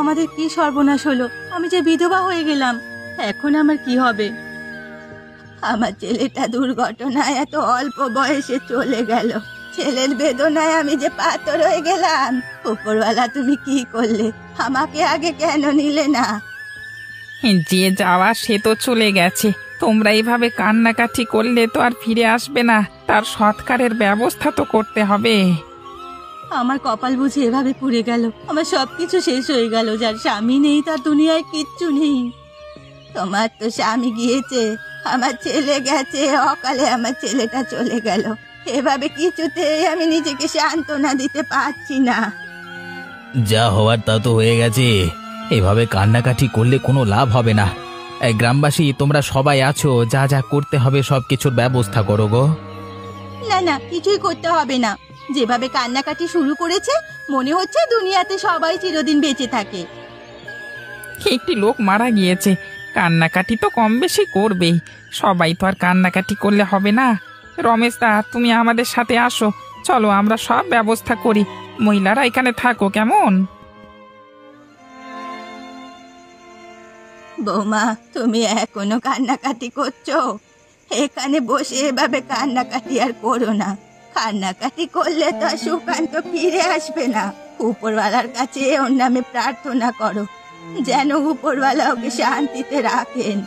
আমাদের কি সর্বনাশ হলো, আমি যে বিধবা হয়ে গেলাম, এখন আমার কি হবে? আমার ছেলেটা দুর্ঘটনায় এত অল্প বয়সে চলে গেল। ছেলের বেদনায় আমি যে পাথর হয়ে গেলাম। উপরওয়ালা তুমি কি করলে? আমাকে আগে কেন নিলে না? যে যাওয়া সে তো চলে গেছে, তোমরা এইভাবে কান্নাকাটি করলে তো আর ফিরে আসবে না। তার সৎকারের ব্যবস্থা তো করতে হবে। আমার কপাল বুঝি এভাবে পুড়ে গেল, আমার সবকিছু শেষ হয়ে গেল। যার স্বামী নেই তার দুনিয়ায় কিচ্ছু নেই। তোমার তো স্বামী গিয়েছে, আমার ছেলে গেছে, অকালে আমার ছেলেটা চলে গেল। এভাবে কিছুতেই আমি নিজেকে সান্ত্বনা দিতে পারছি না। যা হওয়ার তা তো হয়ে গেছে, এভাবে কান্নাকাটি করলে কোনো লাভ হবে না। এই গ্রামবাসী তোমরা সবাই আছো, যা যা করতে হবে সব কিছুর ব্যবস্থা করো গো। না না, কিছুই করতে হবে না। যেভাবে কান্নাকাটি শুরু করেছে, মনে হচ্ছে দুনিয়াতে সবাই চিরদিন বেঁচে থাকে। একটি লোক মারা গিয়েছে, কান্নাকাটি তো কম বেশি করবেই। সবাই তো আর কান্নাকাটি করলে হবে না। রমেশ দা, তুমি আমাদের সাথে আসো, চলো আমরা সব ব্যবস্থা করি। মহিলারা এখানে থাকো, কেমন? বৌমা, তুমি এখনো কান্নাকাটি করছো? এখানে বসে এভাবে কান্নাকাটি আর করো না। কান্নাকাটি করলে তো আর সুকান্ত ফিরে আসবে না। উপরওয়ালার কাছে ওর নামে প্রার্থনা করো, যেন উপরওয়ালা ওকে শান্তিতে রাখেন।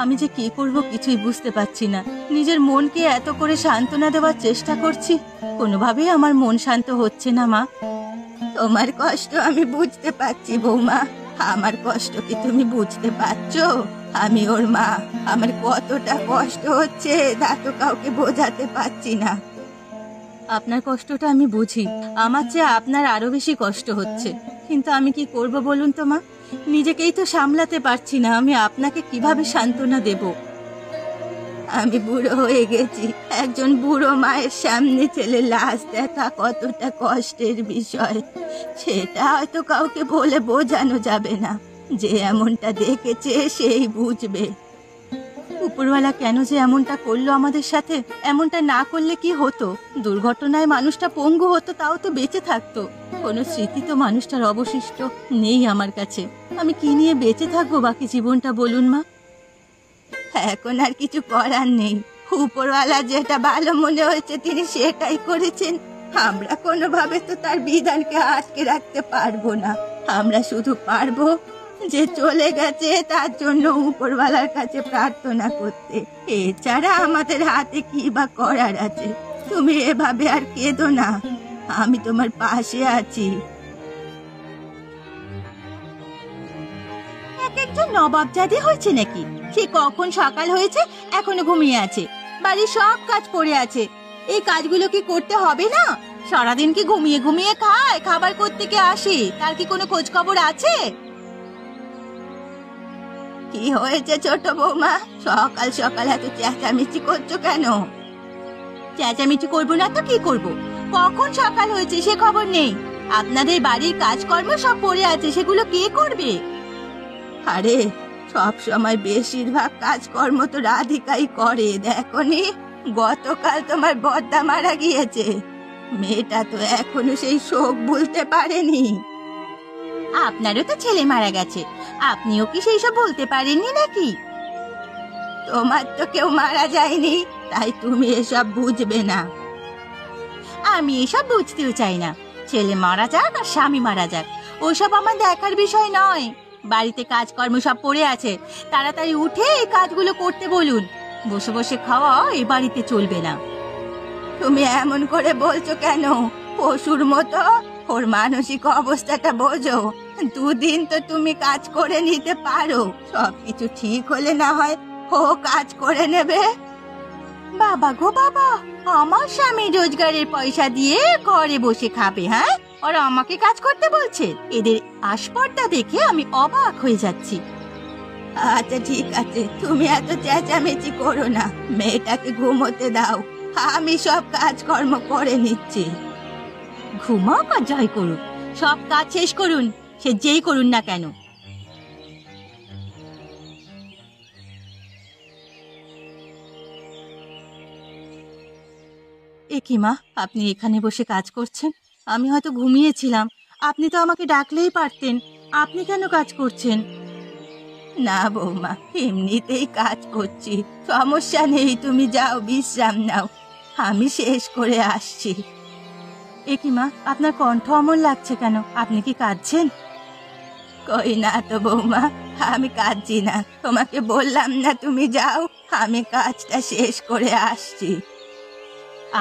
আমি যে কি করব কিছুই বুঝতে পারছি না। নিজের মনকে এত করে সান্ত্বনা দেওয়ার চেষ্টা করছি, কোনোভাবেই আমার মন শান্ত হচ্ছে না। মা, তোমার কষ্ট আমি বুঝতে পারছি বৌমা। আমার কষ্ট কি তুমি বুঝতে পারছো? আমি ওর মা, আমার কতটা কষ্ট হচ্ছে তা তো কাউকে বোঝাতে পারছি না। আপনার কষ্টটা আমি বুঝি, আমার চেয়ে আপনার আরো বেশি কষ্ট হচ্ছে। কিন্তু আমি কি করব বলুন তো মা? নিজেকেই তো সামলাতে পারছি না, আমি আপনাকে কিভাবে সান্ত্বনা দেব? আমি বুড়ো হয়ে গেছি, একজন বুড়ো মায়ের সামনে ছেলে লাশ দেখা কতটা কষ্টের বিষয়, সেটা হয়তো কাউকে বলে বোঝানো যাবে না। যে এমনটা দেখেছে সেই বুঝবে। উপরওয়ালা কেন যে এমনটা করলো আমাদের সাথে? এমনটা না করলে কি হতো? দুর্ঘটনায় মানুষটা পঙ্গু হতো, তাও তো বেঁচে থাকতো। কোনো স্মৃতি তো মানুষটার অবশিষ্ট নেই আমার কাছে। আমি কি নিয়ে বেঁচে থাকবো বাকি জীবনটা বলুন মা? এখন আর কিছু করার নেই। উপরওয়ালা যেটা ভালো মনে হয়েছে তিনি সেটাই করেছেন। আমরা কোনোভাবে তো তার বিধানকে আটকে রাখতে পারবো না। আমরা শুধু পারবো যে চলে গেছে তার জন্য উপরওয়ালার কাছে প্রার্থনা করতে। এছাড়া আমাদের হাতে কি বা করার আছে? তুমি এভাবে আর কেঁদো না, আমি তোমার পাশে আছি। এক একজন নবাবজাদে হয়েছে নাকি? সে কখন সকাল হয়েছে এখনো ঘুমিয়ে আছে। বাড়ির সব কাজ পড়ে আছে, এই কাজগুলো কি করতে হবে না? সারাদিন কি ঘুমিয়ে ঘুমিয়ে খায়? খাবার কোত্থেকে আসে তার কি কোনো খোঁজ খবর আছে? কি হয়েছে ছোট বৌমা? সকাল সকাল এত চেঁচামেচি করছো কেন? চেঁচামেচি করবো না তো কি করব? কখন সকাল হয়েছে সে খবর নেই। আপনাদের বাড়ির কাজকর্ম সব পড়ে আছে, সেগুলো কে করবে? আরে, সব সময় বেশিরভাগ কাজকর্ম তো রাধিকাই করে। দেখোনি, গতকাল তোমার বড়দা মারা গিয়েছে। মেয়েটা তো এখনো সেই শোক ভুলতে পারেনি। আপনারও তো ছেলে মারা গেছে, আপনিও কি সেই সব বলতে পারেননি নাকি? তোমার তো কেউ মারা যায়নি, তাই তুমি এসব বুঝবে না। আমি এসব বুঝতেও চাই না। ছেলে মারা যাক আর স্বামী মারা যাক, ওসব আমার দেখার বিষয় নয়। বাড়িতে কাজকর্ম সব পড়ে আছে, তাড়াতাড়ি উঠে এই কাজগুলো করতে বলুন। বসে বসে খাওয়া এ বাড়িতে চলবে না। তুমি এমন করে বলছো কেন? পশুর মতো ওর মানসিক অবস্থাটা বোঝো। দুদিন তো তুমি কাজ করে নিতে পারো, সবকিছু ঠিক হলে না হয় ও কাজ করে নেবে। বাবা গো বাবা, আমার স্বামী রোজগারের পয়সা দিয়ে ঘরে বসে খাবে, হ্যাঁ? আর আমাকে কাজ করতে বলছে? এদের আসপর্দা দেখে আমি অবাক হয়ে যাচ্ছি। আচ্ছা ঠিক আছে, তুমি এত চেঁচামেচি করো না, মেয়েটাকে ঘুমোতে দাও। আমি সব কাজকর্ম করে নিচ্ছি। ঘুমাক আর যাই করুন, সব কাজ শেষ করুন, সে যেই করুন না কেন। এ কি মা, আপনি এখানে বসে কাজ করছেন? আমি হয়তো ঘুমিয়েছিলাম, আপনি তো আমাকে ডাকলেই পারতেন, আপনি কেন কাজ করছেন? না বৌমা, এমনিতেই কাজ করছি, সমস্যা নেই, তুমি যাও বিশ্রাম নাও, আমি শেষ করে আসছি। এ কি মা, আপনার কণ্ঠ অমন লাগছে কেন? আপনি কি কাঁদছেন? কই না তো বৌমা, আমি কাঁদছি না, তোমাকে বললাম না তুমি যাও, আমি কাজটা শেষ করে আসছি।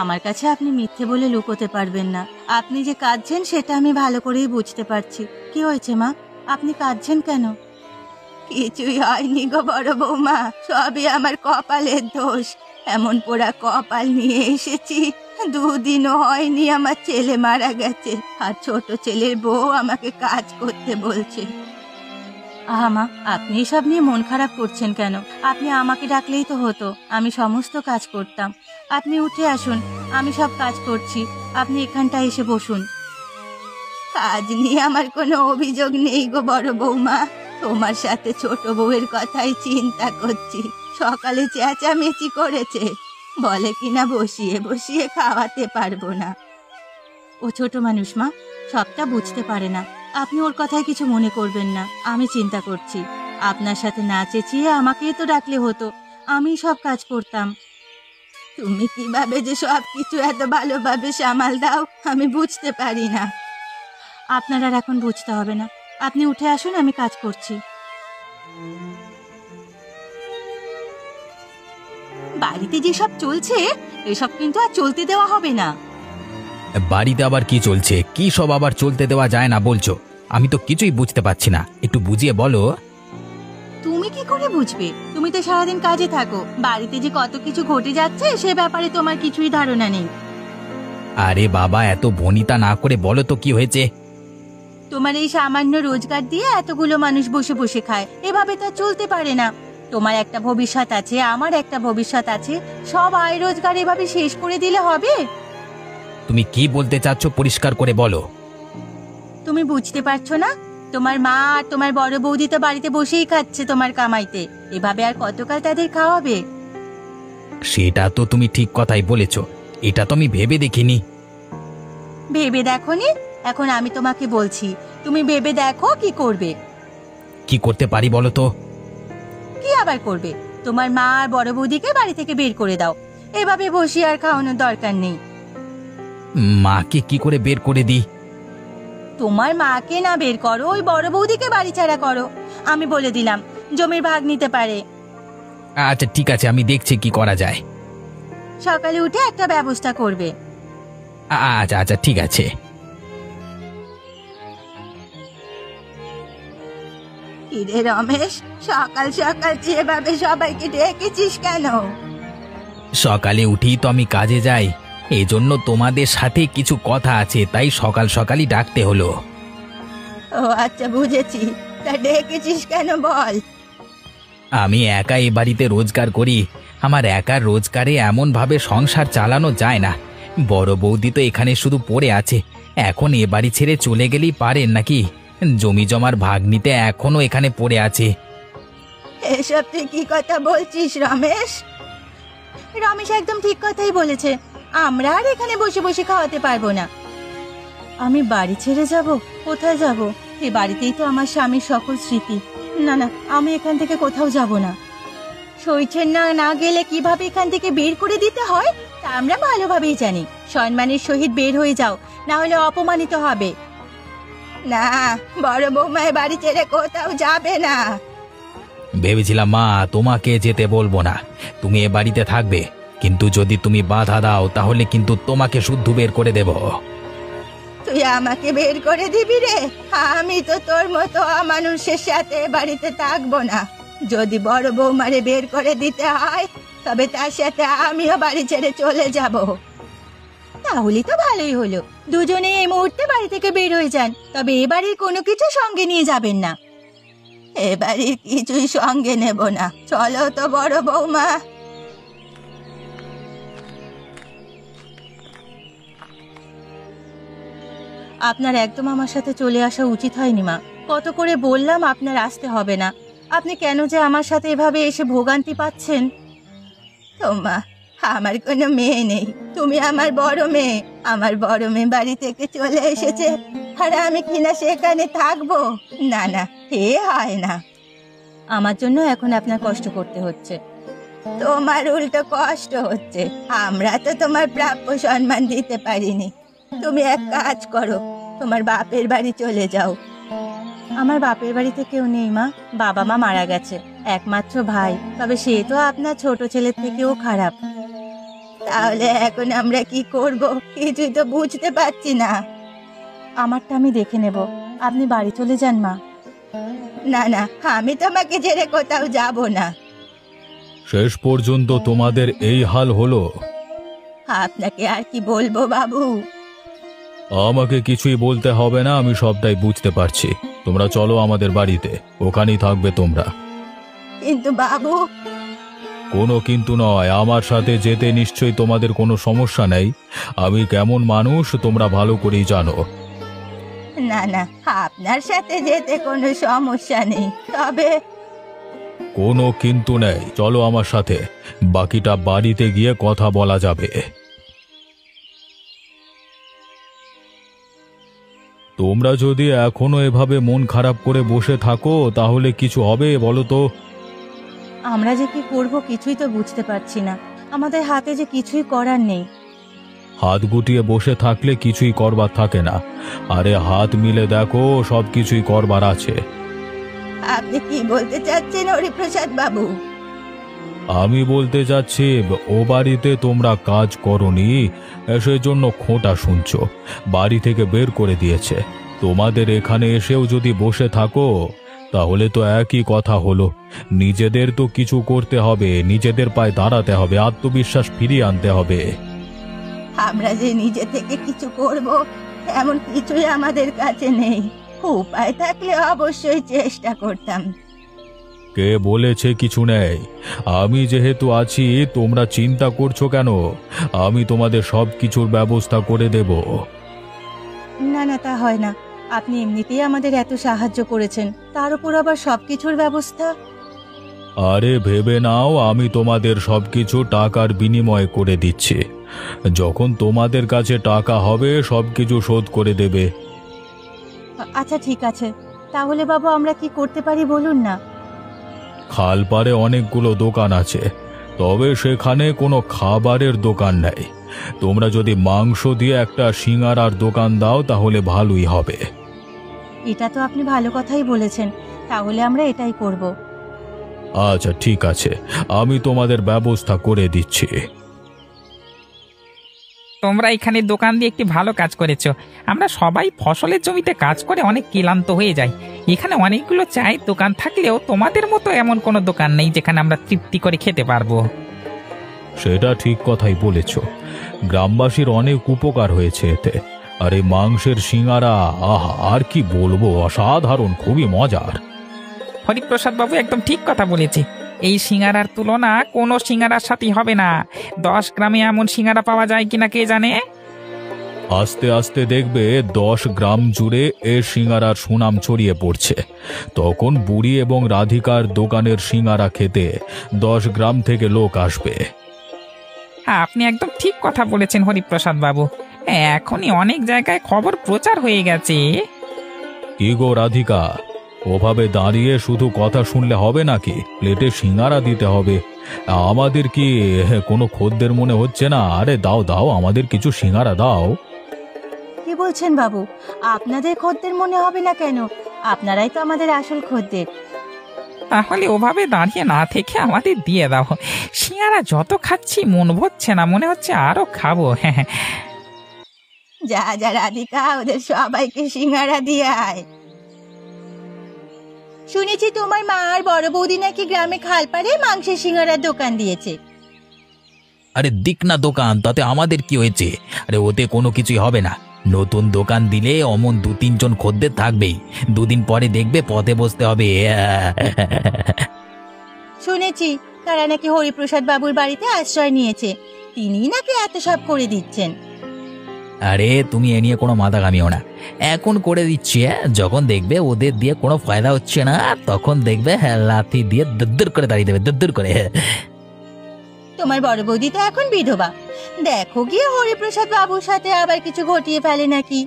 আমার কাছে আপনি মিথ্যে বলে লুকোতে পারবেন না, আপনি যে কাঁদছেন সেটা আমি ভালো করেই বুঝতে পারছি। কি হয়েছে মা, আপনি কাঁদছেন কেন? কিছুই হয়নি গো বড় বৌমা, সবই আমার কপালের দোষ। এমন পোড়া কপাল নিয়ে এসেছি, দুদিনও হয়নি আমার ছেলে মারা গেছে, আর ছোট ছেলের বউ আমাকে কাজ করতে বলছে। আহা মা, আপনি এসব নিয়ে মন খারাপ করছেন কেন? আপনি আমাকে ডাকলেই তো হতো, আমি সমস্ত কাজ করতাম। আপনি উঠে আসুন, আমি সব কাজ করছি, আপনি এখানটায় এসে বসুন। কাজ নিয়ে আমার কোনো অভিযোগ নেই গো বড় বৌমা, তোমার সাথে ছোট বউয়ের কথাই চিন্তা করছি। সকালে চেঁচামেচি করেছে, বলে কিনা বসিয়ে বসিয়ে খাওয়াতে পারবো না। ও ছোট মানুষ মা, সবটা বুঝতে পারে না, আপনি ওর কথায় কিছু মনে করবেন না, আমি চিন্তা করছি। আপনার সাথে না চেঁচিয়ে আমাকেই তো ডাকলে হতো, আমি সব কাজ করতাম। তুমি কিভাবে যে সব কিছু এত ভালোভাবে সামাল দাও আমি বুঝতে পারি না। আপনার আর এখন বুঝতে হবে না, আপনি উঠে আসুন, আমি কাজ করছি। বাড়িতে যেসব চলছে এসব কিন্তু আর চলতে দেওয়া হবে না। বাড়িতে আবার কি চলছে? কি সব আবার চলতে দেওয়া যায় না বলছো? আমি তো কিছুই বুঝতে পারছি না, একটু বুঝিয়ে বলো। তুমি কি করে বুঝবে? তুমি তো সারাদিন কাজে থাকো, বাড়িতে যে কত কিছু ঘটে যাচ্ছে সে ব্যাপারে তোমার কিছুই ধারণা নেই। আরে বাবা, এত বনিতা না করে বলো তো কি হয়েছে। তোমার এই সামান্য রোজগার দিয়ে এতগুলো মানুষ বসে বসে খায়, এভাবে তো চলতে পারে না। তোমার একটা ভবিষ্যৎ আছে, আমার একটা ভবিষ্যৎ আছে, সব আয় রোজগার এভাবে শেষ করে দিলে হবে? তুমি কি বলতে চাচ্ছ পরিষ্কার করে বলো। তুমি বুঝতে পারছো না? তোমার মা আর তোমার বড় বৌদি তো বাড়িতে বসেই খাচ্ছে তোমার কামাইতে, এভাবে আর কতকাল তাদের খাওয়াবে? সেটা তো তুমি ঠিক কথাই বলেছ, এটা তো আমি ভেবে দেখিনি। ভেবে দেখোনি? এখন আমি তোমাকে বলছি, তুমি ভেবে দেখো কি করবে। কি করতে পারি বলো তো? কি আবার করবে? তোমার মা আর বড় বৌদিকে বাড়ি থেকে বের করে দাও, এভাবে বসে আর খাওয়ানোর দরকার নেই। মাকে কি করে বের করে দিই? তোমার মাকে না বের করো, ওই বড় বৌদিকে বাড়ি ছাড়া করো। আমি বলে দিলাম, জমির ভাগ নিতে পারে। আচ্ছা ঠিক আছে, আমি দেখছি কি করা যায়। সকালে উঠে একটা ব্যবস্থা করবে। আচ্ছা আচ্ছা ঠিক আছে। কিরে রমেশ, সকাল সকাল যেভাবে সবাইকে ডেকেছিস কেন? সকালে উঠেই তো আমি কাজে যাই, এজন্য তোমাদের সাথে কিছু কথা আছে, তাই সকাল সকালই ডাকতে হলো। ও আচ্ছা, বুঝেছি, তা ডেকেছিস কেন বল? আমি একা এ বাড়িতে রোজগার করি, আমার একার রোজগারে এমন ভাবে সংসার চালানো যায় না। বড় বৌদি তো এখানে শুধু পড়ে আছে, এখন এ বাড়ি ছেড়ে চলে গেলেই পারেন নাকি? জমি জমার ভাগ নিতে এখনো এখানে পড়ে আছে। এসব তুই কি কথা বলছিস রমেশ? রমেশ একদম ঠিক কথাই বলেছে, আমরা আর এখানে বসে বসে খাওয়াতে পারবো না। আমি বাড়ি ছেড়ে যাব? কোথায় যাব? এ বাড়িতেই তো আমার স্বামীর সকল স্মৃতি। না না, আমি এখান থেকে কোথাও যাব না। সইছেন না, না গেলে কিভাবে এখান থেকে বের করে দিতে হয় তা আমরা ভালোভাবেই জানি। সম্মানের সহিত বের হয়ে যাও, না হলে অপমানিত হবে। না, বড় বৌমায় বাড়ি ছেড়ে কোথাও যাবে না। ভেবেছিলাম মা তোমাকে যেতে বলবো না, তুমি এ বাড়িতে থাকবে, কিন্তু যদি তুমি বাধা দাও তাহলে কিন্তু তোমাকে শুদ্ধ বের করে দেব। তুই আমাকে বের করে দিবি রে? আমি তো তোর মতো অমানুষের সাথে বাড়িতে থাকবো না। যদি বড় বৌমারে বের করে দিতে হয় তবে তার সাথে আমিও বাড়ি ছেড়ে চলে যাব। তাহলে তো ভালোই হলো, দুজনে এই মুহূর্তে বাড়ি থেকে বের হয়ে যান, তবে এ বাড়ির কোনো কিছু সঙ্গে নিয়ে যাবেন না। এ বাড়ির কিছুই সঙ্গে নেব না, চলো তো বড় বৌমা। আপনার একদম আমার সাথে চলে আসা উচিত হয়নি মা, কত করে বললাম আপনার আসতে হবে না, আপনি কেন যে আমার সাথে এভাবে এসে ভোগান্তি পাচ্ছেন? তোমা, আমার কোনো মেয়ে নেই, তুমি আমার বড় মেয়ে। আমার বড় মেয়ে বাড়ি থেকে চলে এসেছে আর আমি কিনা সেখানে থাকবো? না না, এ হয় না। আমার জন্য এখন আপনার কষ্ট করতে হচ্ছে। তোমার উল্টো কষ্ট হচ্ছে। আমরা তো তোমার প্রাপ্য সম্মান দিতে পারিনি। তুমি এক কাজ করো, তোমার বাপের বাড়ি চলে যাও। আমার বাপের বাড়িতে কেউ নেই মা, বাবা মা মারা গেছে। একমাত্র ভাই, তবে সে তো আপনার ছোট ছেলের থেকেও খারাপ। তাহলে এখন আমরা কি করব কিছুই তো বুঝতে পারছি না। আমারটা আমি দেখে নেব, আপনি বাড়ি চলে যান মা। না না, আমি তোমাকে ছেড়ে কোথাও যাব না। শেষ পর্যন্ত তোমাদের এই হাল হলো? আপনাকে আর কি বলবো বাবু? আমাকে কিছুই বলতে হবে না, আমি সবটাই বুঝতে পারছি। তোমরা চলো আমাদের বাড়িতে, ওখানেই থাকবে তোমরা। কিন্তু বাবু। কোনো কিন্তু নয়, আমার সাথে যেতে নিশ্চয়ই তোমাদের কোনো সমস্যা নেই। আমি কেমন মানুষ তোমরা ভালো করেই জানো। না না, আপনার সাথে যেতে কোনো সমস্যা নেই, তবে কোনো কিন্তু নেই, চলো আমার সাথে। বাকিটা বাড়িতে গিয়ে কথা বলা যাবে। তোমরা যদি এখনো এভাবে মন খারাপ করে বসে থাকো তাহলে কিছু হবে বলো তো? আমরা যে কি করব কিছুই তো বুঝতে পারছি না। আমাদের হাতে যে কিছুই করার নেই। হাত গুটিয়ে বসে থাকলে কিছুই করবার থাকে না। আরে হাত মিলে দেখো, সব কিছুই করবার আছে। আপনি কি বলতে চাচ্ছেন হরিপ্রসাদ বাবু? আমি বলতে যাচ্ছি, ও বাড়িতে তোমরা কাজ করনি, সেজন্য খোঁটা শুনছো। বাড়ি থেকে বের করে দিয়েছে। তোমাদের এখানে এসেও যদি বসে থাকো তাহলে তো একই কথা হলো। নিজেদের তো কিছু করতে হবে, নিজেদের পায়ে দাঁড়াতে হবে, আত্মবিশ্বাস ফিরিয়ে আনতে হবে। আমরা যে নিজে থেকে কিছু করব এমন কিছুই আমাদের কাছে নেই। উপায় থাকলে অবশ্যই চেষ্টা করতাম। কে বলেছে কিছু নেই? আমি যেহেতু আছি, তোমরা চিন্তা করছো কেন? আমি তোমাদের সব কিছুর ব্যবস্থা করে দেব। না না, তা হয় না। আপনি এমনিতেই আমাদের এত সাহায্য করেছেন, তার উপর আবার সবকিছুর ব্যবস্থা। আরে ভেবে নাও, আমি তোমাদের সবকিছু টাকার বিনিময়ে করে দিচ্ছি। যখন তোমাদের কাছে টাকা হবে সবকিছু শোধ করে দেবে। আচ্ছা ঠিক আছে, তাহলে বাবু আমরা কি করতে পারি বলুন না। খালপাড়ে অনেকগুলো দোকান আছে, তবে সেখানে কোনো খাবারের দোকান নেই। তোমরা যদি মাংস দিয়ে একটা সিঙ্গারার দোকান দাও তাহলে ভালোই হবে। এটা তো আপনি ভালো কথাই বলেছেন, তাহলে আমরা এটাই করব। আচ্ছা ঠিক আছে, আমি তোমাদের ব্যবস্থা করে দিচ্ছি। তোমরা এখানে দোকান দিয়ে একটি ভালো কাজ করেছো। আমরা সবাই ফসলের জমিতে কাজ করে অনেক ক্লান্ত হয়ে যাই। এখানে অনেকগুলো চায়ের দোকান থাকলেও তোমাদের মতো এমন কোনো দোকান নেই যেখানে আমরা তৃপ্তি করে খেতে পারবো। সেটা ঠিক কথাই বলেছ। গ্রামবাসীর অনেক উপকার হয়েছে এতে। আর এই মাংসের সিঙ্গারা, আহা, আর কি বলবো, অসাধারণ, খুবই মজার। হরিপ্রসাদ বাবু একদম ঠিক কথা বলেছে। এই সিঙ্গারার তুলনা কোনো সিঙ্গারার সাথেই হবে না। 10 গ্রামে এমন সিঙ্গারা পাওয়া যায় কিনা কে জানে। আস্তে আস্তে দেখবে 10 গ্রাম জুড়ে এ সিঙ্গারার সুনাম ছড়িয়ে পড়ছে। তখন বুড়ি এবং রাধিকার দোকানের সিঙ্গারা খেতে 10 গ্রাম থেকে লোক আসবে। আপনি একদম ঠিক কথা বলেছেন হরিপ্রসাদ বাবু। এখনই অনেক জায়গায় খবর প্রচার হয়ে গেছে। কি গো রাধিকা, ওভাবে দাঁড়িয়ে শুধু কথা শুনলে হবে নাকি? প্লেটে সিঙ্গারা দিতে হবে। আমাদের কি কোনো খদ্দের মনে হচ্ছে না? আরে দাও দাও, আমাদের কিছু সিঙ্গারা দাও। কি বলছেন বাবু? আপনাদের খদ্দের মনে হবে না কেন? আপনারাই তো আমাদের আসল খদ্দের। তাহলে ওভাবে দাঁড়িয়ে না থেকে আমাদের দিয়ে দাও। সিঙ্গারা যত খাচ্ছি মন ভরছে না, মনে হচ্ছে আরো খাবো। হ্যাঁ, যা যা রাধিকা, ওদের সবাইকে সিঙ্গারা দিয়ে আয়। শুনেছি তোমার মা আর বড় বৌদি নাকি গ্রামে খালপাড়ে মাংসের সিঙ্গারার দোকান দিয়েছে। আরে দিক না দোকান, তাতে আমাদের কি হয়েছে? আরে ওতে কোনো কিছুই হবে না। নতুন দোকান দিলে অমন 2-3 জন খদ্দের থাকবেই। 2 দিন পরে দেখবে পথে বসতে হবে। শুনেছি তারা নাকি হরিপ্রসাদ বাবুর বাড়িতে আশ্রয় নিয়েছে, তিনিই নাকি এত সব করে দিচ্ছেন। আরে তুমি এ নিয়ে কোনো মাথা ঘামিও না, এখন করে দিচ্ছি। যখন দেখবে ওদের দিয়ে কোনো ফায়দা হচ্ছে না, তখন দেখবে লাথি দিয়ে দদ্দুর করে দাঁড়িয়ে দেবে, দদ্দুর করে। তোমার বড় বৌদি তো এখন বিধবা, দেখো গিয়ে হরিপ্রসাদ বাবুর সাথে আবার কিছু ঘটিয়ে ফেলে নাকি।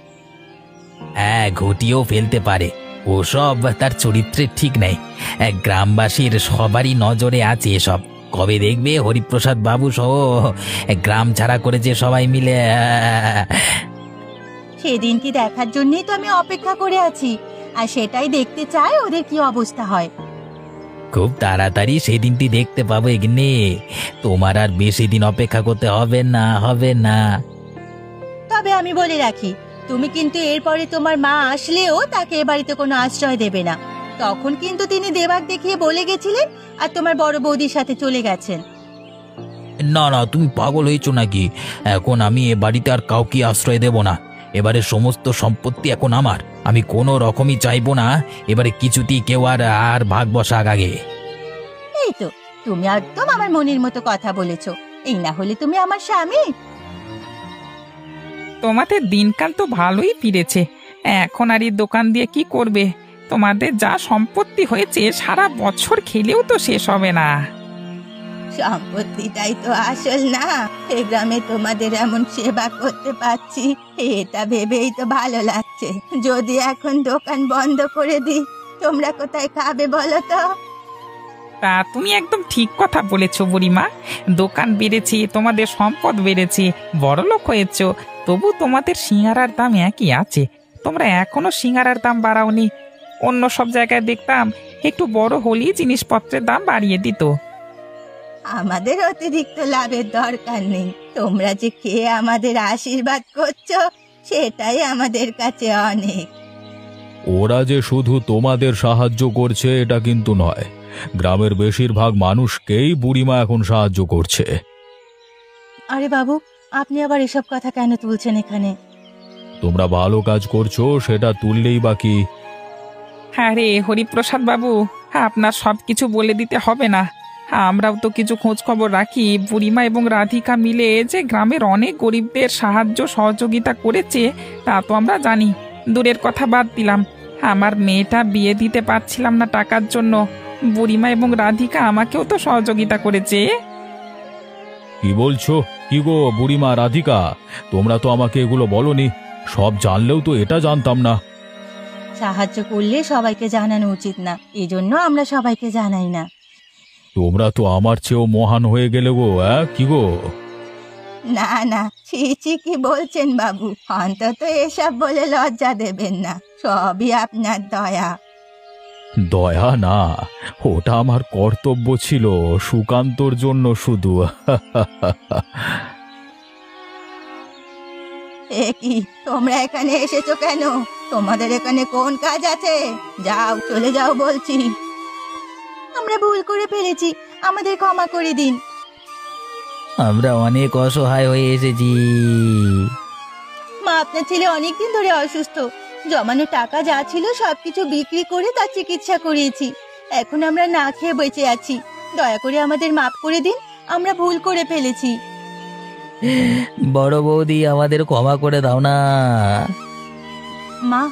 হ্যাঁ, ঘটিয়েও ফেলতে পারে। ওসব তার চরিত্রের ঠিক নেই। গ্রামবাসীর সবারই নজরে আছে এসব। কবে দেখবে হরিপ্রসাদ বাবু সহ গ্রাম ছাড়া করেছে সবাই মিলে। সেদিনটি দেখার জন্যই তো আমি অপেক্ষা করে আছি, আর সেটাই দেখতে চাই ওদের কি অবস্থা হয়। খুব তাড়াতাড়ি সেদিনটি দেখতে পাবো এগিনে। তোমার আর বেশি দিন অপেক্ষা করতে হবে না, হবে না। তবে আমি বলে রাখি, তুমি কিন্তু এরপরে তোমার মা আসলেও তাকে এ বাড়িতে কোনো আশ্রয় দেবে না। তখন কিন্তু তিনি দেবাক দেখিয়ে বলে গেছিলেন, আর তোমার বড় বৌদির সাথে চলে গেছেন। না না, তুমি পাগল হয়েছো নাকি? এখন আমি এ বাড়িতে আর কাউকে আশ্রয় দেব না। এবারে সমস্ত সম্পত্তি এখন আমার। আমি কোনো রকমই চাইবো না এবারে কিছুতেই কেউ আর ভাগ বসাক আগে। এই তো, তুমি একদম আমার মনের মতো কথা বলেছো। এই না হলে তুমি আমার স্বামী। তোমাদের দিনকাল তো ভালোই ফিরেছে। এখন আর এই দোকান দিয়ে কি করবে? তোমাদের যা সম্পত্তি হয়েছে সারা বছর খেলেও তো শেষ হবে না। সম্পত্তিটাই তো আসল না, এই গ্রামে তোমাদের এমন সেবা করতে পারছি, এটা ভেবেই তো ভালো লাগছে। যদি এখন দোকান বন্ধ করে দিই, তোমরা কোথায় খাবে বলো তো? তা তুমি একদম ঠিক কথা বলেছো বুড়িমা। দোকান বেড়েছে, তোমাদের সম্পদ বেড়েছে, বড়লোক হয়েছ, তবু তোমাদের সিঙ্গারার দাম একই আছে। তোমরা এখনো সিঙ্গারার দাম বাড়াওনি। অন্য সব জায়গায় দেখতাম একটু বড় হলেই জিনিসপত্রের দাম বাড়িয়ে দিত। আমাদের অতিরিক্ত লাভের দরকার নেই। তোমরা যে খেয়ে আমাদের আশীর্বাদ করছো, সেটাই আমাদের কাছে অনেক। ওরা যে শুধু তোমাদের সাহায্য করছে এটা কিন্তু নয়, গ্রামের বেশিরভাগ মানুষকেই বুড়িমা এখন সাহায্য করছে। আরে বাবু, আপনি আবার এসব কথা কেন তুলছেন এখানে? তোমরা ভালো কাজ করছো, সেটা তুললেই বাকি। হ্যাঁ রে হরিপ্রসাদ বাবু, আপনার সব কিছু বলে দিতে হবে না। আমরাও তো কিছু খোঁজ খবর রাখি। বুড়িমা এবং রাধিকা মিলে যে গ্রামের অনেক গরিবদের সাহায্য সহযোগিতা করেছে তা তো আমরা জানি। দূরের কথা বাদ দিলাম, আমার মেয়েটা বিয়ে দিতে পারছিলাম না টাকার জন্য, বুড়িমা এবং রাধিকা আমাকেও তো সহযোগিতা করেছে। কি বলছো? কি গো বুড়িমা, রাধিকা, তোমরা তো আমাকে এগুলো বলনি। সব জানলেও তো এটা জানতাম না। সাহায্য করলে সবাইকে জানানো উচিত না, এজন্য আমরা সবাইকে জানাই না। তোমরা তো আমার চেয়েও মহান হয়ে গেলে গো। কি গো? না না, ছি ছি, কি বলছেন বাবু? অন্তত এসব বলে লজ্জা দেবেন না, সবই আপনার দয়া। দয়া না, ওটা আমার কর্তব্য ছিল, সুকান্তর জন্য শুধু। এ কি, তোমরা এখানে এসেছো কেন? তোমাদের এখানে কোন কাজ আছে? যাও, চলে যাও বলছি। আমরা ভুল করে ফেলেছি, আমাদের ক্ষমা করে দিন। আমরা অনেক অসহায় হয়ে এসেছি। মা, আপনার ছেলে অনেকদিন ধরে অসুস্থ। জমানো টাকা যা ছিল সবকিছু বিক্রি করে তার চিকিৎসা করিয়েছি। এখন আমরা না খেয়ে বেঁচে আছি। দয়া করে আমাদের মাফ করে দিন, আমরা ভুল করে ফেলেছি। বড় বৌদি, আমাদের ক্ষমা করে দাও না। মা,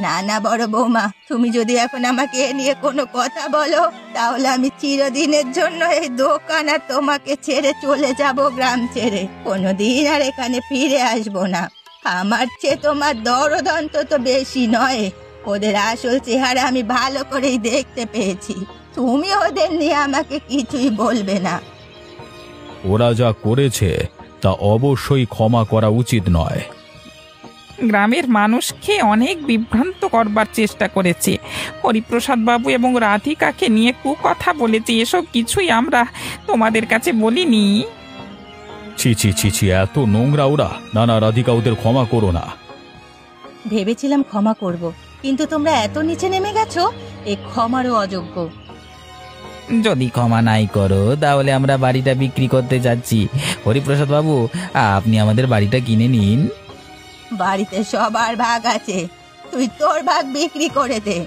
না না বড় বৌমা, তুমি যদি এখন আমাকে এ নিয়ে কোনো কথা বলো, তাহলে আমি চিরদিনের জন্য এই দোকান আর তোমাকে ছেড়ে চলে যাব গ্রাম ছেড়ে। কোনোদিন আর এখানে ফিরে আসবো না। আমার চেয়ে তোমার দরদ অন্তত বেশি নয়। ওদের আসল চেহারা আমি ভালো করেই দেখতে পেয়েছি। তুমি ওদের নিয়ে আমাকে কিছুই বলবে না। ওরা যা করেছে তা অবশ্যই ক্ষমা করা উচিত নয়। গ্রামের মানুষকে অনেক বিভ্রান্ত করবার চেষ্টা করেছে। হরিপ্রসাদ বাবু এবং রাধিকাকে নিয়ে কুকথা বলেছে, এসব কিছুই আমরা তোমাদের কাছে বলিনি। ছি ছি ছি ছি, এত নোংরা ওরা! না না রাধিকা, ওদের ক্ষমা করো না। ভেবেছিলাম ক্ষমা করব, কিন্তু তোমরা এত নিচে নেমে গেছো, এ ক্ষমারও অযোগ্য। যদি ক্ষমা নাই করো তাহলে আমরা বাড়িটা বিক্রি করতে যাচ্ছি। হরিপ্রসাদ বাবু, আপনি আমাদের বাড়িটা কিনে নিন। বাড়িতে সবার ভাগ আছে, তুই তোর ভাগ বিক্রি করে দে,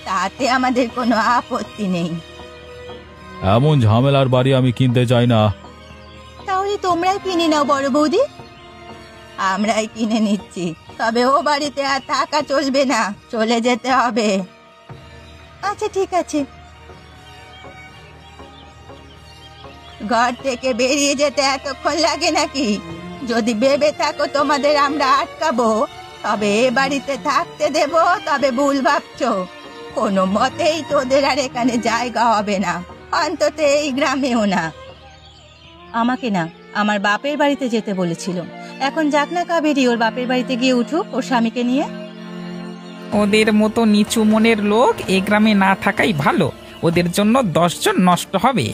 তাতে আমাদের কোনো আপত্তি নেই। এমন ঝামেলার বাড়ি আমি কিনতে চাই না। তাহলে তোমরাই কিনে নাও বড় বৌদি। আমরাই কিনে নিচ্ছি, তবে ও বাড়িতে আর থাকা চলবে না, চলে যেতে হবে। আচ্ছা ঠিক আছে। ঘর থেকে বেরিয়ে যেতে এতক্ষণ লাগে নাকি? যদি ভেবে থাকো তোমাদের আমরা আটকাবো, তবে এ বাড়িতে থাকতে দেব, তবে ভুল ভাবছো। কোনো মতেই তোদের আর এখানে জায়গা হবে না, অন্তত এই গ্রামেও না। আমাকে না, আমার বাপের বাড়িতে যেতে বলেছিল। এখন যাক না কাবেরী, ওর বাপের বাড়িতে গিয়ে উঠুক ওর স্বামীকে নিয়ে। ওদের মতো নিচু মনের লোক এ গ্রামে না থাকাই ভালো, ওদের জন্য 10 জন নষ্ট হবে।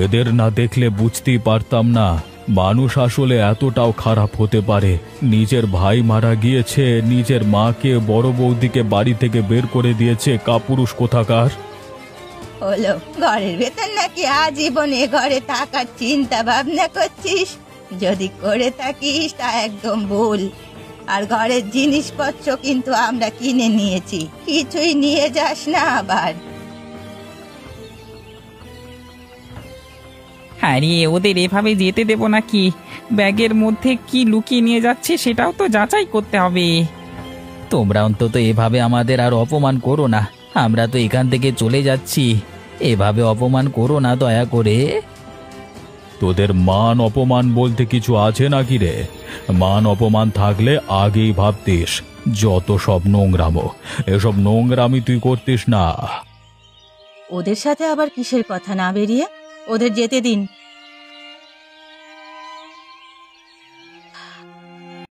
এদের না দেখলে বুঝতেই পারতাম না মানুষ আসলে এতটাও খারাপ হতে পারে। নিজের ভাই মারা গিয়েছে, নিজের মাকে বড় বৌদিকে বাড়ি থেকে বের করে দিয়েছে, কাপুরুষ কোথাকার। হলো, ঘরের ভেতর নাকি আজীবন এ ঘরে থাকার চিন্তা ভাবনা করছিস? যদি করে থাকিস তা একদম ভুল। আর ঘরের জিনিসপত্র কিন্তু আমরা কিনে নিয়েছি, কিছুই নিয়ে যাস না আবার। আরে ওদের এভাবে যেতে দেব নাকি? ব্যাগের মধ্যে কি লুকিয়ে নিয়ে যাচ্ছে সেটাও তো যাচাই করতে হবে। তোমরা অন্তত এভাবে আমাদের আর অপমান করো না, আমরা তো এখান থেকে চলে যাচ্ছি। এভাবে অপমান করো না দয়া করে। তোদের মান অপমান বলতে কিছু আছে নাকি রে? মান অপমান থাকলে আগেই ভাবতিস। যত সব নোংরামো, এসব নোংরামি তুই করতিস না। ওদের সাথে আবার কিসের কথা না বেরিয়ে ওদের যেতে দিন।